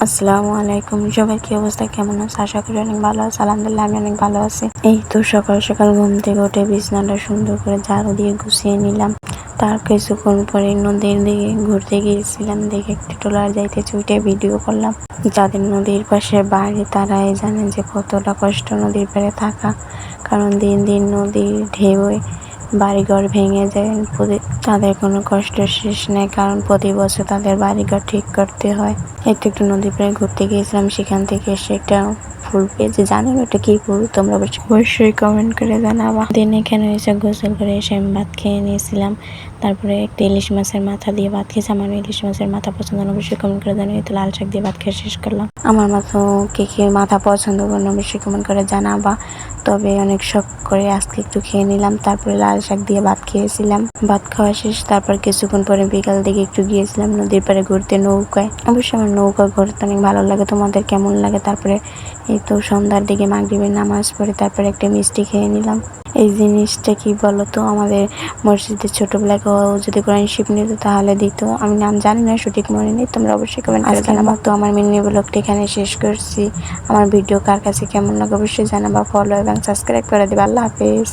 আসসালামু আলাইকুম। সবাই কি অবস্থা, কেমন আছে? আশা করি অনেক ভালো আছে। আলহামদুলিল্লাহ আমি অনেক ভালো আছি। এই তো সকাল সকাল ঘুম থেকে উঠে বিছানাটা সুন্দর করে ঝাড়ু দিয়ে গুছিয়ে নিলাম। তার কিছুক্ষণ পরে নদীর দিকে ঘুরতে গিয়েছিলাম, দেখে একটু ট্রলার যাইতে ছুটে ভিডিও করলাম। যাদের নদীর পাশে বাড়ি তারাই জানেন যে কতটা কষ্ট নদীর পাড়ে থাকা, কারণ দিন দিন নদীর ঢেউয়ে বাড়িঘর ভেঙে যায়। তাদের কোনো কষ্ট শেষ নেই, কারণ প্রতি বছর তাদের বাড়িঘর ঠিক করতে হয়। একটু নদীর পাড়ে ঘুরতে গিয়েছিলাম, সেখান থেকে এসে একটা ফুল পেয়েছি। জানি না ওটা কি ফুল, তোমরা অবশ্যই কমেন্ট করে জানাবা। দিন এখানে এসে গোসল করে এসে আমি ভাত খেয়ে নিয়েছিলাম। তারপরে একটা ইলিশ মাছের মাথা দিয়ে ভাত খেয়েছি। আমার ইলিশ মাছের মাথা পছন্দ না, অবশ্যই কমেন্ট করে জানাই। তো লাল শাক দিয়ে ভাত খেয়ে শেষ করলাম। আমার মতো কে কে মাথা পছন্দ করেন অবশ্যই কমেন্ট করে জানাবা। তবে অনেক শখ করে আজকে একটু খেয়ে নিলাম। তারপরে লাল শাক দিয়ে ভাত খেয়েছিলাম। ভাত খাওয়া শেষ, তারপর কিছুক্ষণ পরে বিকাল দিকে একটু গিয়েছিলাম নদীর পাড়ে ঘুরতে নৌকায়। অবশ্যই আমার নৌকায় ঘুরতে অনেক ভালো লাগে, তোমাদের কেমন লাগে? তারপরে এই তো সন্ধ্যার দিকে মাগরিবের নামাজ পড়ে তারপরে একটা মিষ্টি খেয়ে নিলাম। এই জিনিসটা কি বলো তো, আমাদের মসজিদের ছোটবেলায় যদি কোরআন শিব নিত তাহলে দিত। আমি নাম জানি না, সঠিক মনে নেই, তোমরা অবশ্যই কমেন্ট করে জানাবা। তো আমার মিনি ব্লগটা এখানে শেষ করছি। আমার ভিডিও কার কাছে কেমন লাগে অবশ্যই জানাবা। ফলো এবং সাবস্ক্রাইব করে দিবা। আল্লাহ হাফেজ।